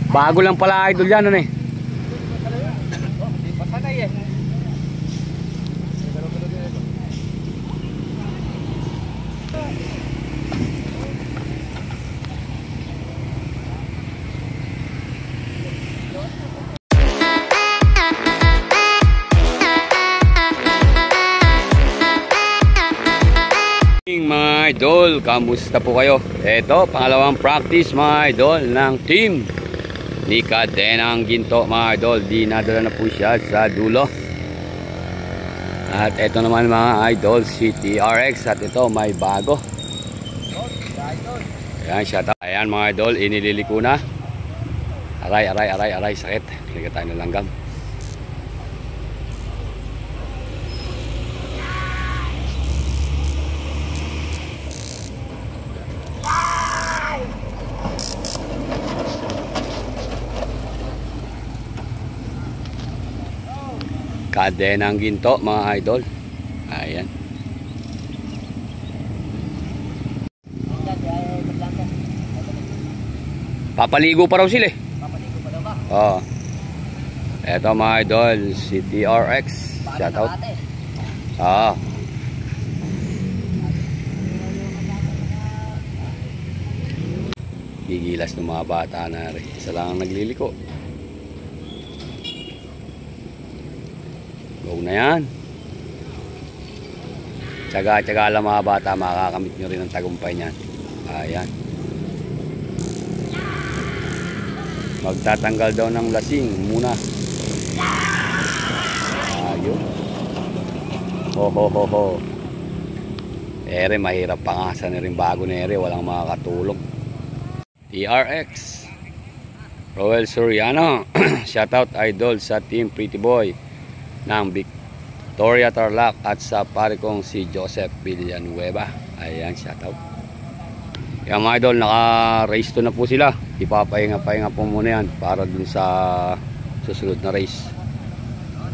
Bago lang pala idol yan, ano eh. Mga idol, kamusta po kayo? Ito, pangalawang practice mga idol ng team ni Cadenang Ginto mga idol. Dinadala na po siya sa dulo. At ito naman mga idol, si TRX. At ito, may bago. Ayan, shut up. Ayan mga idol, inililiko na. Aray, sakit. Liga tayo ng langgam. Cadenang Ginto mga idol. Ayan. Papaligo pa raw sila eh. Papaligo pa daw ba? Oo. Eto mga idol, si TRX. Shout out. Oo. Gigilas ng mga bata na rin. Isa lang ang nagliliko. Go na yan. Tsaga lang mga bata, makakamit nyo rin ang tagumpay niyan. Ayan. Magtatanggal daw ng lasing muna. Ayun. Ho. Ere, mahirap pangasan na rin bago na ere. Walang makakatulong. TRX. Roel Soriano. Shoutout idol sa team Pretty Boy ng Victoria Tarlac at sa pare kong si Joseph Villanueva. Ayan, shoutout. Yung mga idol, naka-race to na po sila. Ipapahinga po muna yan para dun sa susunod na race.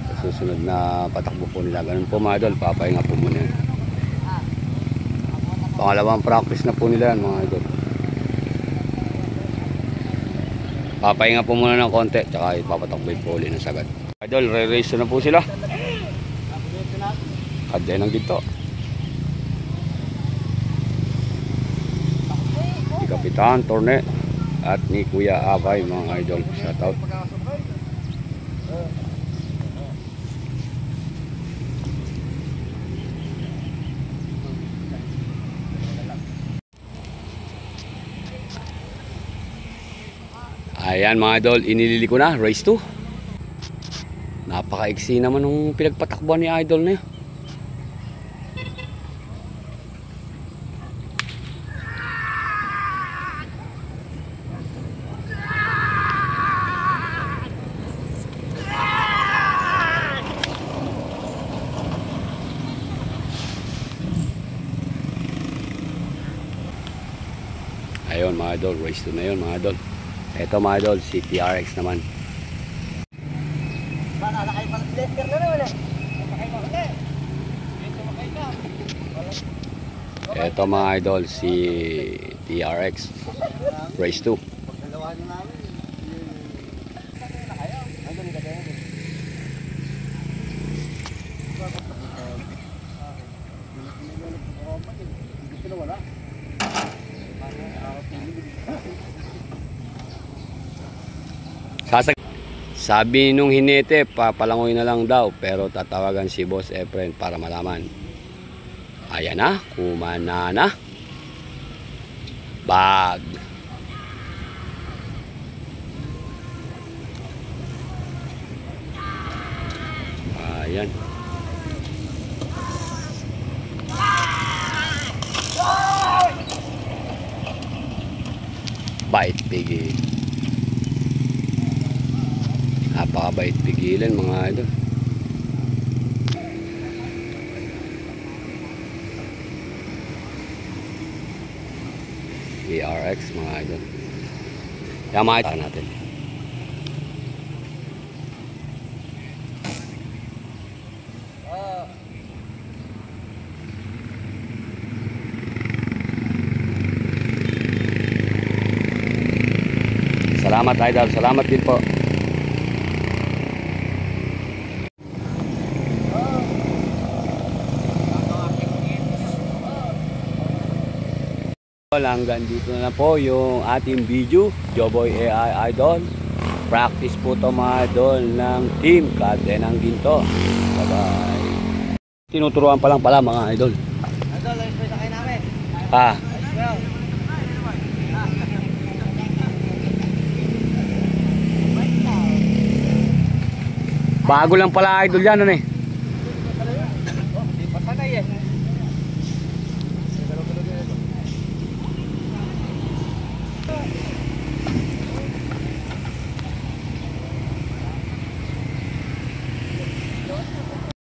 Sa susunod na patakbo po nila. Ganun po mga idol, papahinga po muna yan. Pangalawang practice na po nila yan mga idol. Papahinga po muna ng konti, tsaka ipapatakbo po ulit ng sagad. Idol, re-race na po sila. Cadenang Ginto. Si Kapitan Torne at ni Kuya Abay mga idol. Shoutout. Ayan mga idol, inililiko na, race 2. Napaka-iksi naman nung pinagpatakbuhan ni idol na yun. Ayun mga idol, race 2 na yun mga idol. Ito mga idol, si TRX naman. Ito mga idol, si TRX race 2. Sabi nung hinete, papalangoy na lang daw, pero tatawagan si Boss Efren para malaman. Ayan na, kumana na. Bag. Ayan. Bait pigil. Napakabait pigilan mga idol. TRX mga idol. Kaya makita natin. Salamat idol, salamat din po. Hanggang dito na po yung ating video, Joboy AI Idol. Practice po to mga idol ng team Cadenang Ginto. Bye bye. Tinuturuan pa lang pala mga idol. Idol, ayos pa sakay namin. Ah. Bago lang pala idol yan ano eh.